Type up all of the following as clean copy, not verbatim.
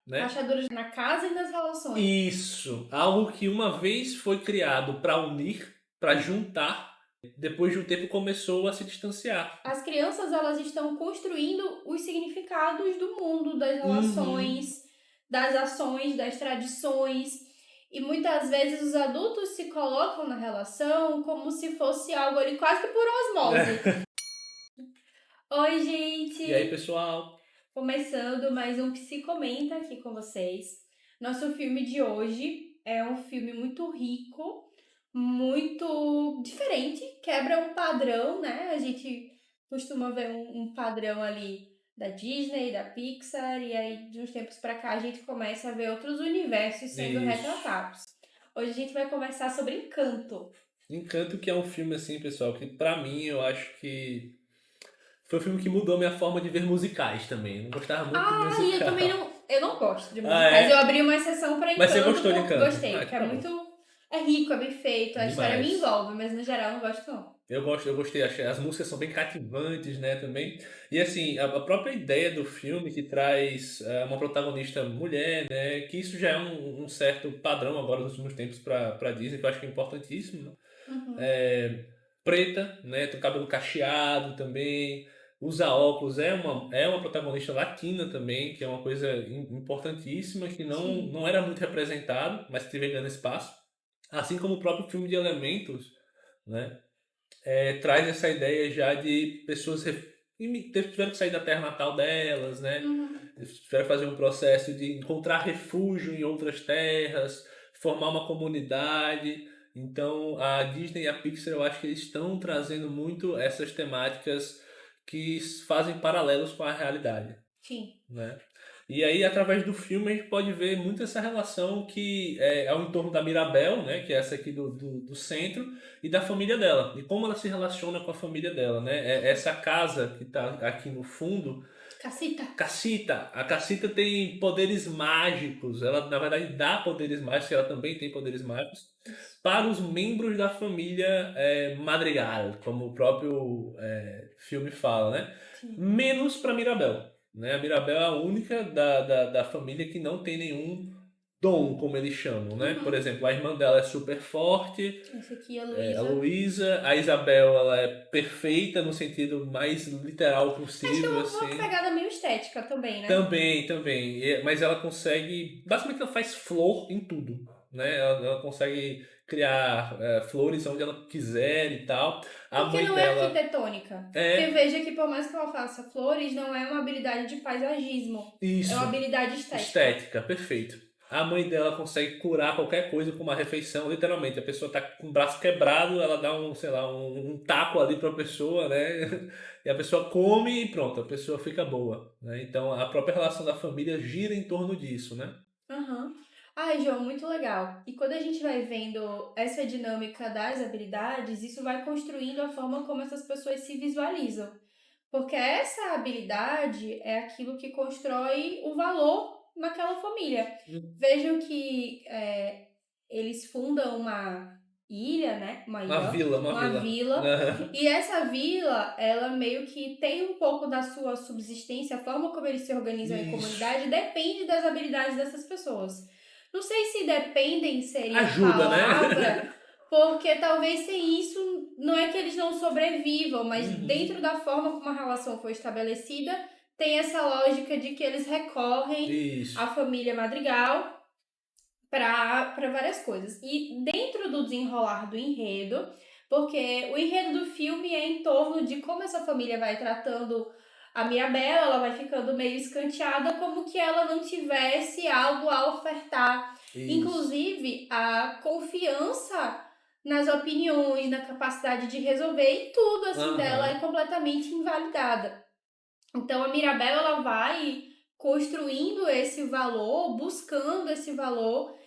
né? Rachaduras na casa e nas relações. Isso, algo que uma vez foi criado para unir, para juntar, depois de um tempo começou a se distanciar. As crianças, elas estão construindo os significados do mundo, das Uhum. relações, das ações, das tradições. E muitas vezes os adultos se colocam na relação como se fosse algo ali quase que por osmose. Oi, E aí, gente! pessoal? Começando mais um Psi Comenta aqui com vocês. Nosso filme de hoje é um filme muito rico, muito diferente, quebra um padrão, né? A gente costuma ver um padrão ali da Disney, da Pixar, e aí de uns tempos pra cá a gente começa a ver outros universos sendo Isso. retratados. Hoje a gente vai conversar sobre Encanto. Encanto, que é um filme assim, pessoal, que pra mim eu acho que foi um filme que mudou minha forma de ver musicais também. Eu não gostava muito de Ah, e eu também musical. não. Eu não gosto de Ah, musicais. Eu é? abri uma exceção pra Mas você Encanto gostou de porque Encanto? gostei, Ah, porque que é tá bom. muito. É rico, é bem feito, a história me Demais. envolve, mas no geral eu não gosto não. Eu gostei, achei as músicas são bem cativantes, né, também. E assim, a própria ideia do filme que traz uma protagonista mulher, né, que isso já é um certo padrão agora nos últimos tempos pra Disney, que eu acho que é importantíssimo, né? Uhum. Preta, né, tem o cabelo cacheado também, usa óculos, é uma protagonista latina também, que é uma coisa importantíssima, que não Sim. era muito representado, mas que teve ganhando espaço. Assim como o próprio filme de Elementos, né? Traz essa ideia já de pessoas tiveram que sair da terra natal delas, né? Uhum. Tiveram que fazer um processo de encontrar refúgio em outras terras, formar uma comunidade. Então a Disney e a Pixar eu acho que eles estão trazendo muito essas temáticas que fazem paralelos com a realidade, Sim. né? E aí, através do filme, a gente pode ver muito essa relação que é ao entorno da Mirabel, né, que é essa aqui do centro, e da família dela. E como ela se relaciona com a família dela, né? Essa casa que está aqui no fundo, Cacita. Cacita. A Cacita tem poderes mágicos. Ela, na verdade, dá poderes mágicos, ela também tem poderes mágicos, Isso. para os membros da família Madrigal, como o próprio filme fala, né? Sim. Menos para Mirabel. Né? A Mirabel é a única da família que não tem nenhum dom, como eles chamam. Né? Por Uhum. exemplo, a irmã dela é super forte, Essa aqui é a a Luísa. Luísa. A Isabel ela é perfeita no sentido mais literal Acho que é possível, uma assim. pegada meio estética também, né? Também, também. Mas ela consegue. Basicamente, ela faz flor em tudo. Né? Ela consegue criar flores onde ela quiser e tal. A Porque mãe não é dela arquitetônica. Porque é veja que por mais que ela faça flores, não é uma habilidade de paisagismo. É uma isso, habilidade estética. estética, perfeito. A mãe dela consegue curar qualquer coisa com uma refeição, literalmente. A pessoa tá com o braço quebrado, ela dá um, sei lá, um taco ali pra pessoa, né? E a pessoa come e pronto, a pessoa fica boa, né? Então a própria relação da família gira em torno disso, né? Aham. Ai, João, muito legal. E quando a gente vai vendo essa dinâmica das habilidades, isso vai construindo a forma como essas pessoas se visualizam. Porque essa habilidade é aquilo que constrói o valor naquela família. Vejam que eles fundam uma ilha, né? Uma Uma ilha, ó, vila, uma uma vila. vila. E essa vila, ela meio que tem um pouco da sua subsistência, a forma como eles se organizam em Isso. comunidade depende das habilidades dessas pessoas. Não sei se dependem seria a Ajuda, né? palavra, porque talvez sem isso não é que eles não sobrevivam, mas dentro Uhum. da forma como a relação foi estabelecida, tem essa lógica de que eles recorrem à Isso. família Madrigal para várias coisas. E dentro do desenrolar do enredo, porque o enredo do filme é em torno de como essa família vai tratando a Mirabel, ela vai ficando meio escanteada, como que ela não tivesse algo a ofertar. Isso. Inclusive, a confiança nas opiniões, na capacidade de resolver e tudo assim dela é Aham. completamente invalidada. Então a Mirabel ela vai construindo esse valor, buscando esse valor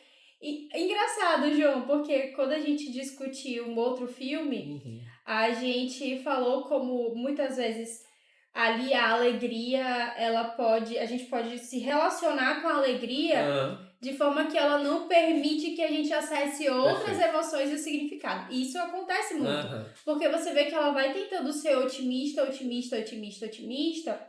e é engraçado, João, porque quando a gente discutiu um outro filme, Uhum. a gente falou como muitas vezes ali a alegria, a gente pode se relacionar com a alegria Aham. de forma que ela não permite que a gente acesse outras Perfeito. emoções e o significado. E isso acontece muito, Aham. porque você vê que ela vai tentando ser otimista, otimista, otimista, otimista,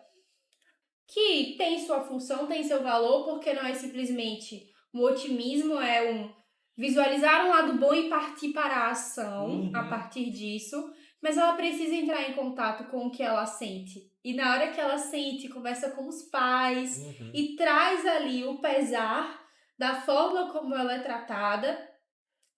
que tem sua função, tem seu valor, porque não é simplesmente um otimismo, é um visualizar um lado bom e partir para a ação a Uhum, partir disso, mas ela precisa entrar em contato com o que ela sente. E na hora que ela sente, conversa com os pais uhum. e traz ali o pesar da forma como ela é tratada,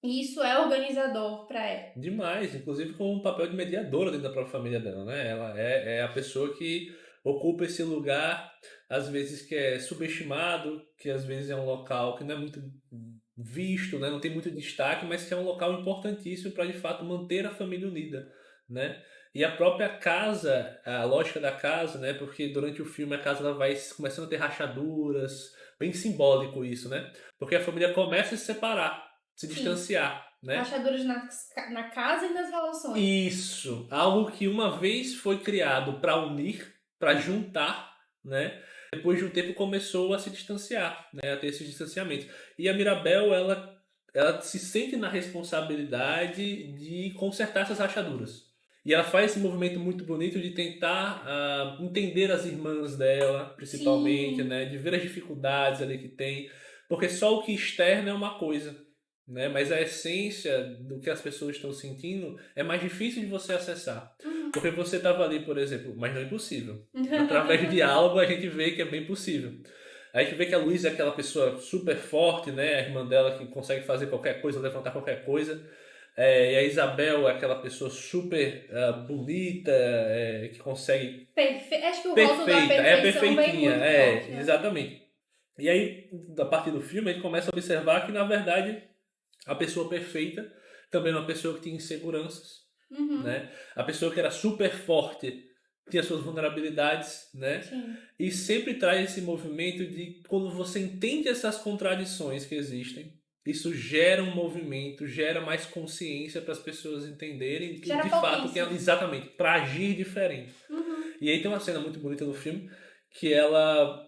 e isso é organizador para ela. Demais, inclusive com um papel de mediadora dentro da própria família dela, né? Ela é a pessoa que ocupa esse lugar, às vezes que é subestimado, que às vezes é um local que não é muito visto, né? Não tem muito destaque, mas que é um local importantíssimo para de fato manter a família unida, né? E a própria casa, a lógica da casa, né? Porque durante o filme a casa ela vai começando a ter rachaduras, bem simbólico isso, né? Porque a família começa a se separar, se Sim, distanciar, né? rachaduras na casa e nas relações. Isso, algo que uma vez foi criado para unir, para juntar, né? Depois de um tempo começou a se distanciar, né? A ter esses distanciamentos. E a Mirabel, ela se sente na responsabilidade de consertar essas rachaduras. E ela faz esse movimento muito bonito de tentar entender as irmãs dela, principalmente, Sim, né? De ver as dificuldades ali que tem. Porque só o que externa é uma coisa, né? Mas a essência do que as pessoas estão sentindo é mais difícil de você acessar. uhum. Porque você estava ali, por exemplo, mas não é impossível. Através de diálogo a gente vê que é bem possível. A gente vê que a Luísa é aquela pessoa super forte, né? A irmã dela que consegue fazer qualquer coisa, levantar qualquer coisa. E a Isabel é aquela pessoa super bonita, que consegue. Acho que o rótulo da Perfeita, é perfeição vem perfeitinha, muito forte, né? exatamente. E aí, a partir do filme, a gente começa a observar que, na verdade, a pessoa perfeita também é uma pessoa que tinha inseguranças, Uhum, né? A pessoa que era super forte tinha suas vulnerabilidades, né? sim. E sempre traz esse movimento de quando você entende essas contradições que existem, isso gera um movimento, gera mais consciência para as pessoas entenderem que Gera de fato que potência. é exatamente para agir diferente. Uhum. E aí tem uma cena muito bonita no filme que ela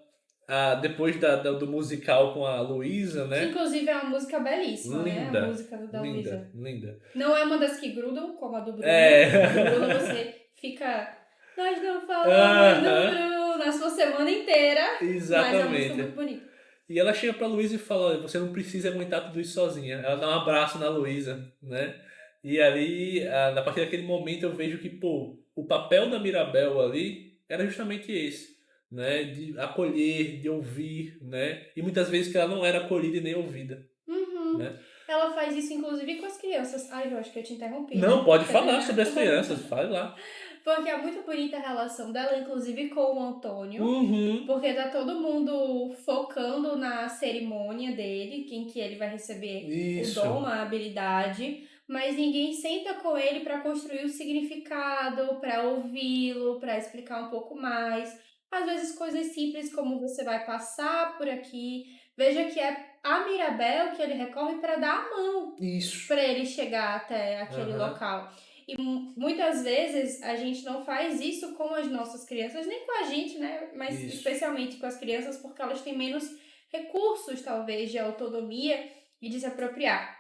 depois do musical com a Luísa, Que né? inclusive é uma música belíssima, né? A Linda, música da linda, Luísa. linda. Não é uma das que grudam, como a do Bruno. A do Bruno É. você fica. Nós não falamos do Aham, Bruno a sua semana inteira, mas é uma música muito exatamente. bonita. E ela chega pra Luísa e fala: "Olha, você não precisa aguentar tudo isso sozinha." Ela dá um abraço na Luísa, né? E ali, a partir daquele momento, eu vejo que, pô, o papel da Mirabel ali era justamente esse, né? De acolher, de ouvir, né? E muitas vezes que ela não era acolhida e nem ouvida, Uhum. né? Ela faz isso inclusive com as crianças. Ai, eu acho que eu te interrompi, Não, né? pode Quer falar terminar? sobre as crianças, fale lá. Porque é muito bonita a relação dela, inclusive com o Antônio. Uhum, Porque tá todo mundo focando na cerimônia dele, em que ele vai receber o dom, isso, a habilidade, mas ninguém senta com ele para construir o significado, para ouvi-lo, para explicar um pouco mais. Às vezes coisas simples como você vai passar por aqui. Veja que é a Mirabel que ele recorre para dar a mão isso. para ele chegar até aquele Aham, local. E muitas vezes a gente não faz isso com as nossas crianças, nem com a gente, né? Mas isso. especialmente com as crianças, porque elas têm menos recursos, talvez, de autonomia e de se apropriar,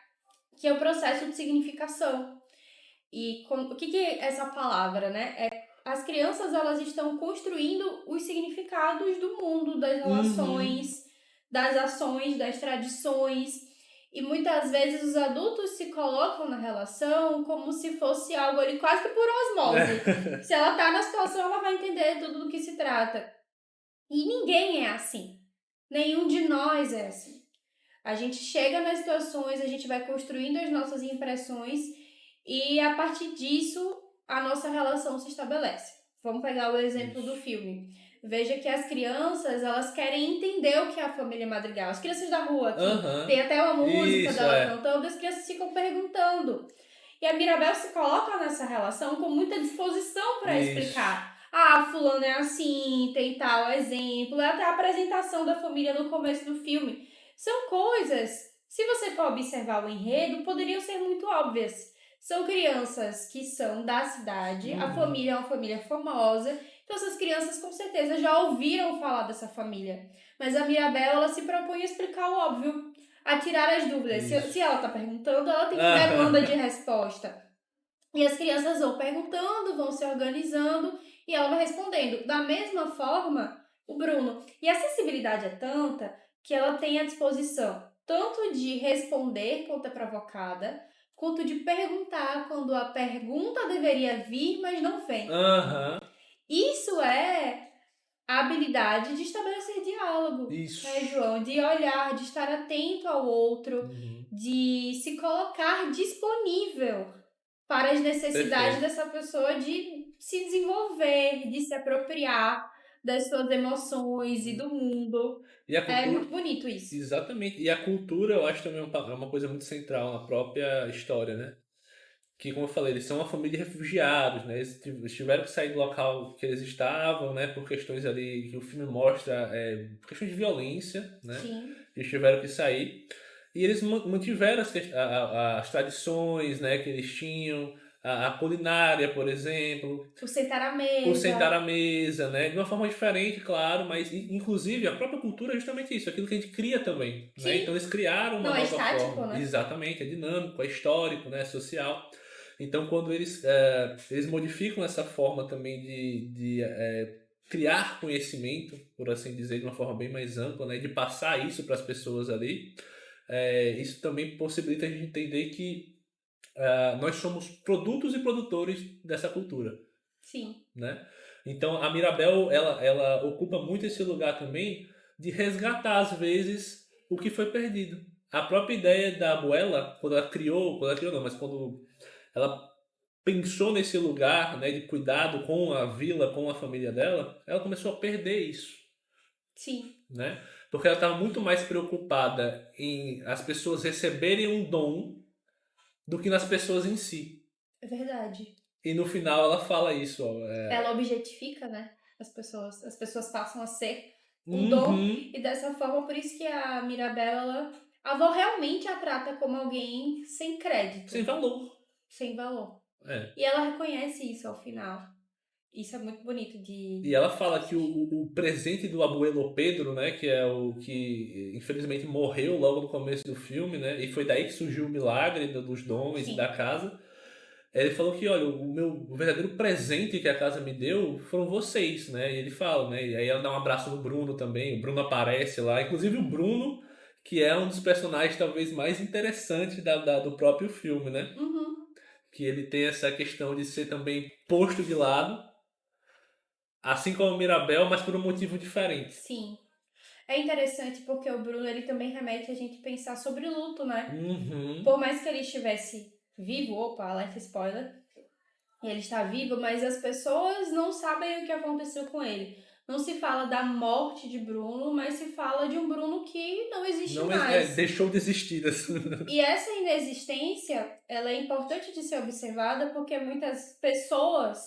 que é o processo de significação. E o que é essa palavra, né? As crianças, elas estão construindo os significados do mundo, das Uhum, relações, das ações, das tradições. E muitas vezes os adultos se colocam na relação como se fosse algo ali quase que por osmose. Se ela tá na situação, ela vai entender tudo do que se trata. E ninguém é assim. Nenhum de nós é assim. A gente chega nas situações, a gente vai construindo as nossas impressões e a partir disso a nossa relação se estabelece. Vamos pegar o exemplo do isso. filme. Veja que as crianças, elas querem entender o que é a família Madrigal. As crianças da rua aqui, tem Aham, até uma música isso, dela é. cantando, as crianças ficam perguntando. E a Mirabel se coloca nessa relação com muita disposição para Isso. explicar. Ah, fulano é assim, tem tal exemplo. Até a apresentação da família no começo do filme. São coisas, se você for observar o enredo, poderiam ser muito óbvias. São crianças que são da cidade, a Uhum, família é uma família famosa, então essas crianças com certeza já ouviram falar dessa família. Mas a Mirabel, ela se propõe a explicar o óbvio, a tirar as dúvidas. Se isso. ela está perguntando, ela tem que dar demanda de Ah, resposta. E as crianças vão perguntando, vão se organizando e ela vai respondendo. Da mesma forma o Bruno. E a sensibilidade é tanta que ela tem a disposição tanto de responder quando é provocada, quanto de perguntar quando a pergunta deveria vir, mas não vem. Aham, Isso é a habilidade de estabelecer diálogo, isso. né, João? De olhar, de estar atento ao outro, Uhum, de se colocar disponível para as necessidades perfeito. dessa pessoa de se desenvolver, de se apropriar das suas emoções e do mundo. E a É cultura, muito bonito isso. exatamente. E a cultura, eu acho também é uma coisa muito central na própria história, né? Que, como eu falei, eles são uma família de refugiados, né? Eles tiveram que sair do local que eles estavam, né? Por questões ali que o filme mostra, questões de violência, né? Sim. Eles tiveram que sair. E eles mantiveram as tradições, né? Que eles tinham, a culinária, por exemplo, O sentar à o sentar mesa. à mesa, né? De uma forma diferente, claro, mas inclusive a própria cultura é justamente isso, aquilo que a gente cria também, né? Então Sim. eles criaram uma Não é nova estático, forma, né? exatamente, é dinâmico, é histórico, né? É social. Então quando eles modificam essa forma também de criar conhecimento, por assim dizer, de uma forma bem mais ampla, né? De passar isso para as pessoas ali, isso também possibilita a gente entender que nós somos produtos e produtores dessa cultura, Sim. né? Então a Mirabel ela ocupa muito esse lugar também de resgatar às vezes o que foi perdido. A própria ideia da abuela, quando ela criou não, mas quando ela pensou nesse lugar, né, de cuidado com a vila, com a família dela, ela começou a perder isso, Sim. né? Porque ela estava muito mais preocupada em as pessoas receberem um dom do que nas pessoas em si. É verdade. E no final ela fala isso, ó, Ela objetifica, né? As pessoas. As pessoas passam a ser o dom. uhum, E dessa forma, por isso que a Mirabela, a avó realmente a trata como alguém sem crédito, sem valor. sem valor. É. E ela reconhece isso ao final. Isso é muito bonito E de. ela fala que o presente do abuelo Pedro, né, que é o que infelizmente morreu logo no começo do filme, né, e foi daí que surgiu o milagre dos dons e da Sim. casa. Ele falou que, olha, o verdadeiro presente que a casa me deu foram vocês, né, e ele fala, né, e aí ela dá um abraço no Bruno também, o Bruno aparece lá, inclusive o Bruno, que é um dos personagens talvez mais interessantes do próprio filme, né, Uhum. que ele tem essa questão de ser também posto de lado, assim como o Mirabel, mas por um motivo diferente. Sim. É interessante porque o Bruno ele também remete a gente pensar sobre luto, né? Uhum. Por mais que ele estivesse vivo, opa, alerta spoiler, ele está vivo, mas as pessoas não sabem o que aconteceu com ele. Não se fala da morte de Bruno, mas se fala de um Bruno que não existe Não mais. deixou de existir. E essa inexistência, ela é importante de ser observada porque muitas pessoas,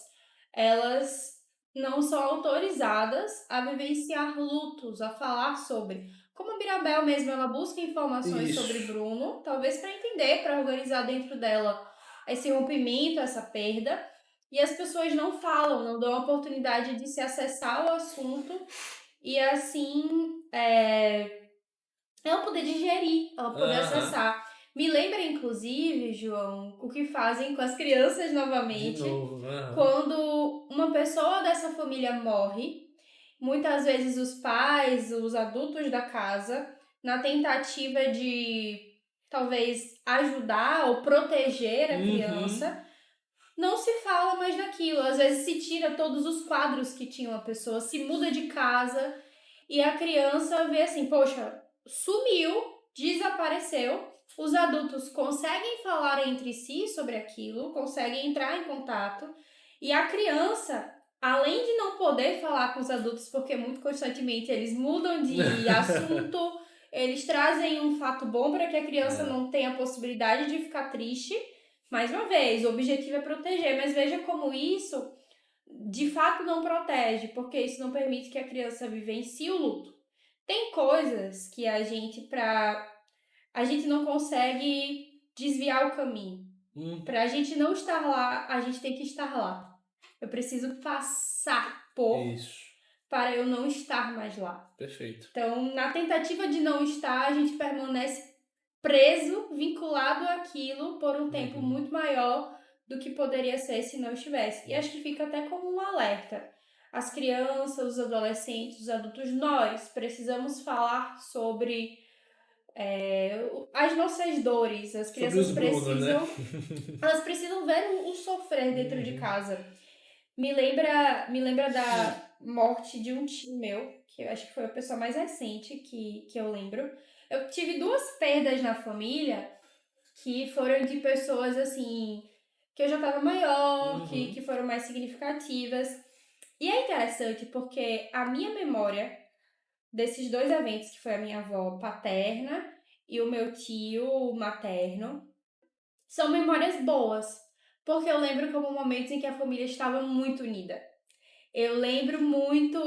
elas não são autorizadas a vivenciar lutos, a falar sobre. Como a Mirabel mesmo, ela busca informações sobre Isso. Bruno, talvez para entender, para organizar dentro dela esse rompimento, essa perda. E as pessoas não falam, não dão a oportunidade de se acessar o assunto e assim ela poder digerir, ela poder Aham. acessar. Me lembra, inclusive, João, o que fazem com as crianças De novamente, novo. Aham. quando uma pessoa dessa família morre. Muitas vezes os pais, os adultos da casa, na tentativa de talvez ajudar ou proteger a Uhum. criança, não se fala mais daquilo. Às vezes se tira todos os quadros que tinha a pessoa, se muda de casa e a criança vê assim, poxa, sumiu, desapareceu. Os adultos conseguem falar entre si sobre aquilo, conseguem entrar em contato e a criança, além de não poder falar com os adultos, porque muito constantemente eles mudam de assunto, eles trazem um fato bom para que a criança É. não tenha a possibilidade de ficar triste. Mais uma vez, o objetivo é proteger, mas veja como isso de fato não protege, porque isso não permite que a criança vivencie o luto. Tem coisas que a gente não consegue desviar o caminho. Hum. Pra gente não estar lá, a gente tem que estar lá. Eu preciso passar por Isso. para eu não estar mais lá. Perfeito. Então, na tentativa de não estar, a gente permanece preso, vinculado àquilo por um tempo Uhum. muito maior do que poderia ser se não estivesse. E acho Isso. que fica até como um alerta. as crianças, os adolescentes, os adultos, nós precisamos falar sobre as nossas dores. As Sobre os crianças Brunos, né? precisam ver o sofrer dentro de Uhum, casa. Me lembra da morte de um tio meu, que eu acho que foi a pessoa mais recente que eu lembro. Eu tive duas perdas na família que foram de pessoas assim, que eu já estava maior, que uhum, foram mais significativas. E é interessante porque a minha memória desses dois eventos, que foi a minha avó paterna e o meu tio materno, são memórias boas. Porque eu lembro como momentos em que a família estava muito unida. Eu lembro muito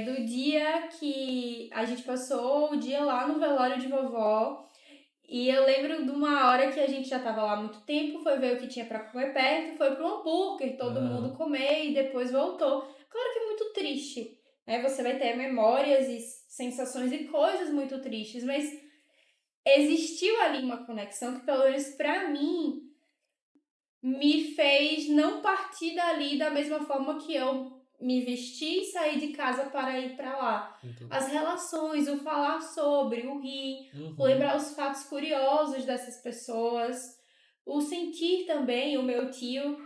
do dia que a gente passou o dia lá no velório de vovó. E eu lembro de uma hora que a gente já tava lá há muito tempo, foi ver o que tinha pra comer perto, foi pro hambúrguer, todo mundo aham, comer e depois voltou. Claro que é muito triste, né? Você vai ter memórias e sensações e coisas muito tristes, mas existiu ali uma conexão que, pelo menos pra mim, me fez não partir dali da mesma forma que eu me vesti e saí de casa para ir para lá. então, As relações, o falar sobre, o rir, o uhum, lembrar os fatos curiosos dessas pessoas, o sentir também. O meu tio,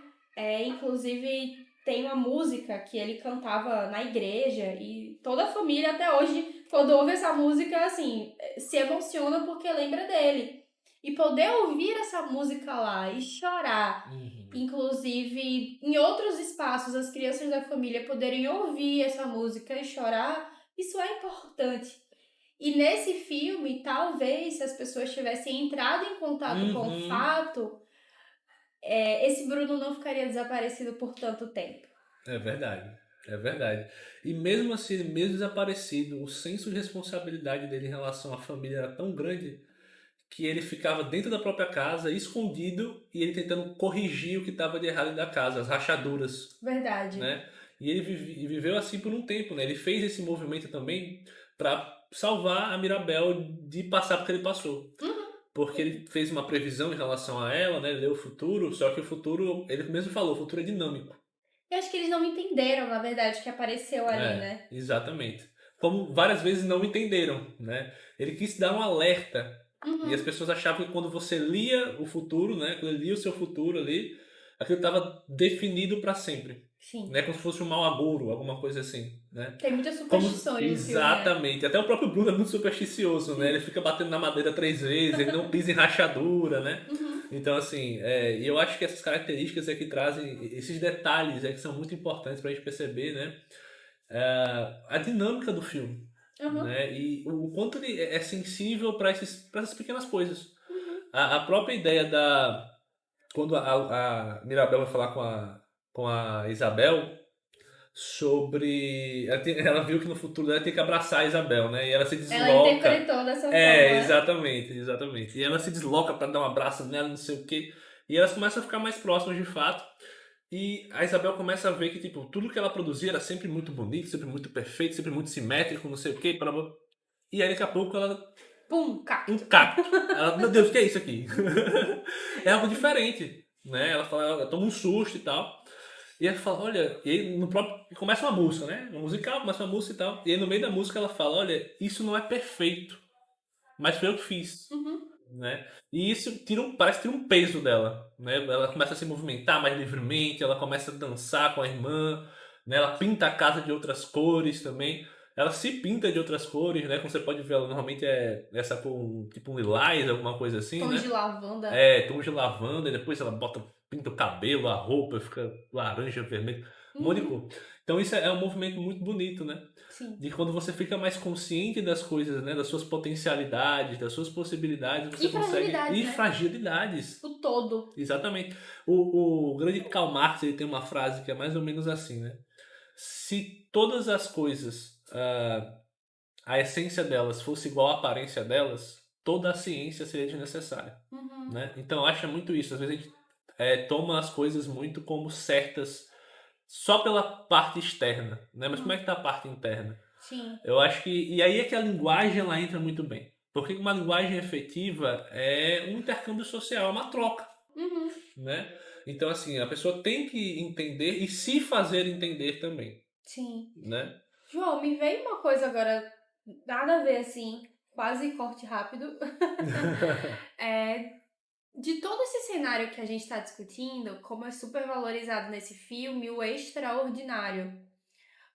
inclusive, tem uma música que ele cantava na igreja e toda a família até hoje, quando ouve essa música, assim, se emociona porque lembra dele. E poder ouvir essa música lá e chorar, uhum. inclusive em outros espaços, as crianças da família poderem ouvir essa música e chorar, isso é importante. E nesse filme, talvez, se as pessoas tivessem entrado em contato com o Uhum. fato, esse Bruno não ficaria desaparecido por tanto tempo. É verdade, é verdade. E mesmo assim, mesmo desaparecido, o senso de responsabilidade dele em relação à família era tão grande que ele ficava dentro da própria casa, escondido, e ele tentando corrigir o que estava de errado dentro da casa, as rachaduras, Verdade. né? E ele viveu assim por um tempo, né? Ele fez esse movimento também para salvar a Mirabel de passar porque ele passou. Uhum. Porque ele fez uma previsão em relação a ela, né? Ele leu o futuro, só que o futuro, ele mesmo falou, o futuro é dinâmico. Eu acho que eles não entenderam, na verdade, que apareceu ali, É, né? exatamente. Como várias vezes não entenderam, né? Ele quis dar um alerta e as Uhum. pessoas achavam que quando você lia o futuro, né? Quando ele lia o seu futuro ali, aquilo estava definido para sempre, Sim. né? Como se fosse um mau agouro, alguma coisa assim, né? Tem muitas Como superstições no filme, né? exatamente. Até o próprio Bruno é muito supersticioso, né? Ele fica batendo na madeira 3 vezes, ele não pisa em rachadura, né? Uhum. Então, assim, e eu acho que essas características é que trazem esses detalhes que são muito importantes para a gente perceber, né? A dinâmica do filme, Uhum. né? E o quanto ele é sensível para essas pequenas coisas. Uhum. A própria ideia da quando a Mirabel vai falar com a Isabel sobre ela viu que no futuro ela tem que abraçar a Isabel, né? E ela se Ela desloca. interpretou dessa forma, né? Exatamente, exatamente. E ela se desloca para dar um abraço nela, não sei o quê. E elas começam a ficar mais próximas de fato. E a Isabel começa a ver que, tipo, tudo que ela produzia era sempre muito bonito, sempre muito perfeito, sempre muito simétrico, não sei o quê. E aí, daqui a pouco, ela. Pum, Um cacto. cacto. Ela, meu Deus, o que é isso aqui? É algo diferente, né? Ela fala, ela toma um susto e tal. E ela fala, olha, e aí no próprio. Começa uma música, né? Um musical, começa uma música e tal. E aí no meio da música ela fala, olha, isso não é perfeito, mas foi eu que fiz, Uhum. né? E isso parece que tira um peso dela, né? Ela começa a se movimentar mais livremente, ela começa a dançar com a irmã, né? Ela pinta a casa de outras cores também. Ela se pinta de outras cores, né? Como você pode ver, ela normalmente é essa com tipo um lilás, alguma coisa assim, Tons né? de lavanda. Tons de lavanda, e depois ela pinta o cabelo, a roupa, fica laranja, vermelho, um monte de Uhum. cor. Então isso é um movimento muito bonito, né? Sim. De quando você fica mais consciente das coisas, né? Das suas potencialidades, das suas possibilidades, você E consegue. fragilidades, E né? fragilidades. O todo. Exatamente. O grande Karl Marx ele tem uma frase que é mais ou menos assim, né? Se todas as coisas, a essência delas fosse igual à aparência delas, toda a ciência seria desnecessária, Uhum. né? Então eu acho muito isso. Às vezes a gente toma as coisas muito como certas só pela parte externa, né? Mas como é Uhum. que tá a parte interna? Sim. Eu acho que e aí é que a linguagem ela entra muito bem, porque uma linguagem efetiva é um intercâmbio social, é uma troca, Uhum. né? Então, assim, a pessoa tem que entender e se fazer entender também, Sim. né? João, me veio uma coisa agora, nada a ver assim, quase corte rápido. É, de todo esse cenário que a gente está discutindo, como é super valorizado nesse filme, o extraordinário,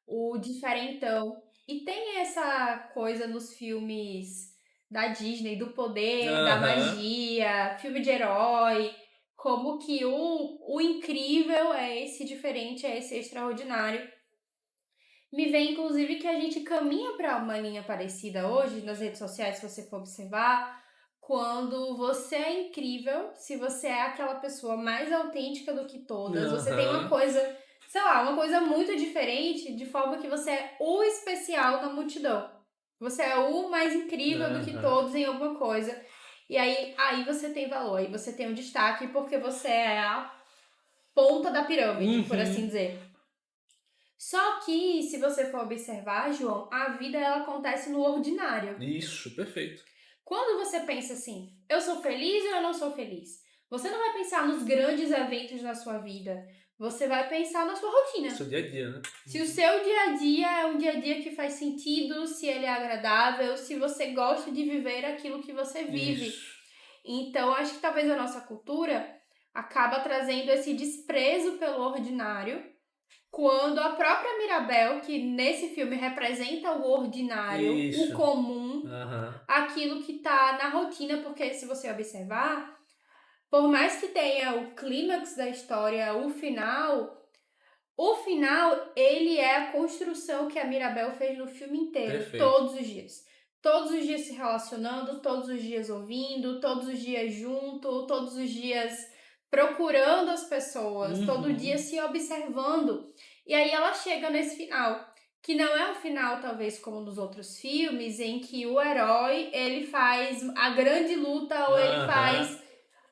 o diferentão. E tem essa coisa nos filmes da Disney, do poder, da Aham. magia, filme de herói, como que o incrível é esse diferente, é esse extraordinário. Me vem, inclusive, que a gente caminha para uma linha parecida hoje, nas redes sociais, se você for observar, quando você é incrível, se você é aquela pessoa mais autêntica do que todas, você tem uma Aham. coisa, sei lá, uma coisa muito diferente, de forma que você é o especial na multidão. Você é o mais incrível do que Aham. todos em alguma coisa. E aí você tem valor, aí você tem um destaque porque você é a ponta da pirâmide, por assim Uhum. dizer. Só que, se você for observar, João, a vida ela acontece no ordinário. Isso, perfeito. Quando você pensa assim, eu sou feliz ou eu não sou feliz? Você não vai pensar nos grandes eventos na sua vida. Você vai pensar na sua rotina. Seu dia a dia, né? Se o seu dia a dia é um dia a dia que faz sentido, se ele é agradável, se você gosta de viver aquilo que você vive. Isso. Então, acho que talvez a nossa cultura acaba trazendo esse desprezo pelo ordinário quando a própria Mirabel, que nesse filme representa o ordinário, o Isso. comum, Aham. aquilo que tá na rotina, porque se você observar, por mais que tenha o clímax da história, o final, ele é a construção que a Mirabel fez no filme inteiro, Perfeito. todos os dias. Todos os dias se relacionando, todos os dias ouvindo, todos os dias junto, todos os dias procurando as pessoas, todo dia Uhum. se observando. E aí ela chega nesse final, que não é um final talvez como nos outros filmes, em que o herói, ele faz a grande luta ou Aham.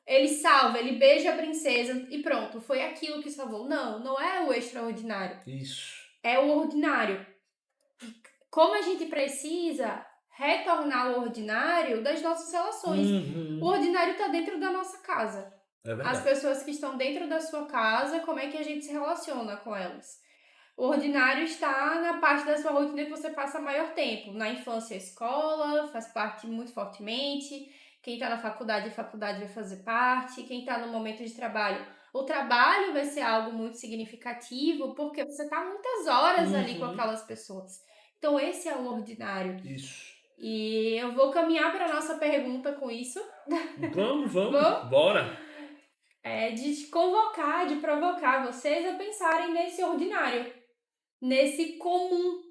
ele salva, ele beija a princesa e pronto, foi aquilo que salvou. Não, não é o extraordinário, Isso. é o ordinário. Como a gente precisa retornar ao ordinário das nossas relações. O Uhum. ordinário está dentro da nossa casa. É As verdade. pessoas que estão dentro da sua casa, como é que a gente se relaciona com elas? O ordinário está na parte da sua rotina que você passa maior tempo. Na infância, a escola faz parte muito fortemente. Quem está na faculdade, a faculdade vai fazer parte. Quem está no momento de trabalho, o trabalho vai ser algo muito significativo, porque você está muitas horas ali com Uhum. aquelas pessoas. Então, esse é o ordinário. Isso. E eu vou caminhar para a nossa pergunta com isso. Vamos, vamos. Vou Bora. de te convocar, de provocar vocês a pensarem nesse ordinário, nesse comum,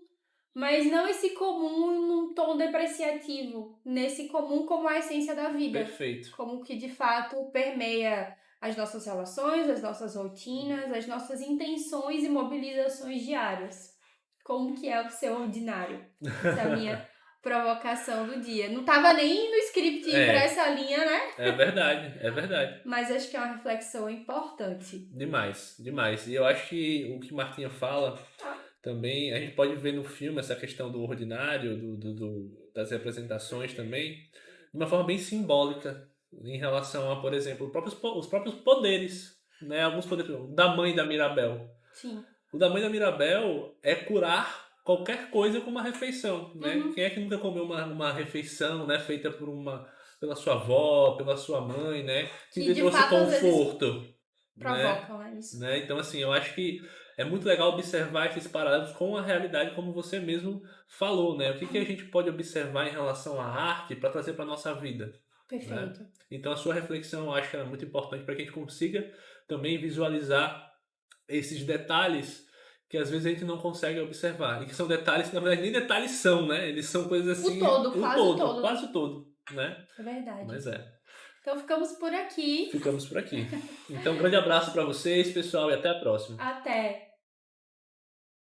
mas não esse comum num tom depreciativo, nesse comum como a essência da vida, Perfeito. como que de fato permeia as nossas relações, as nossas rotinas, as nossas intenções e mobilizações diárias. Como que é o seu ordinário? Essa é a minha provocação do dia. Não tava nem no script ir pra É, essa linha, né? é verdade, é verdade. Mas acho que é uma reflexão importante. Demais, demais. E eu acho que o que Martinha fala também, a gente pode ver no filme essa questão do ordinário, das representações também, de uma forma bem simbólica em relação a, por exemplo, os próprios poderes, né? Alguns poderes, o da mãe da Mirabel. Sim. O da mãe da Mirabel é curar qualquer coisa com uma refeição, né? Uhum. Quem é que nunca comeu uma refeição, né, feita pela sua avó, pela sua mãe, né, que Que lhe de trouxe fato às vezes conforto, né? provocam, é isso. Né? Então, assim, eu acho que é muito legal observar esses paralelos com a realidade, como você mesmo falou, né? O que a gente pode observar em relação à arte para trazer para nossa vida, né? Perfeito. Então, a sua reflexão eu acho que é muito importante para que a gente consiga também visualizar esses detalhes que às vezes a gente não consegue observar. E que são detalhes que, na verdade, nem detalhes são, né? Eles são coisas O assim, todo, o quase o todo, todo, né? quase o todo, né? É verdade. Mas é. Então ficamos por aqui. Ficamos por aqui. Então, um grande abraço para vocês, pessoal, e até a próxima. Até!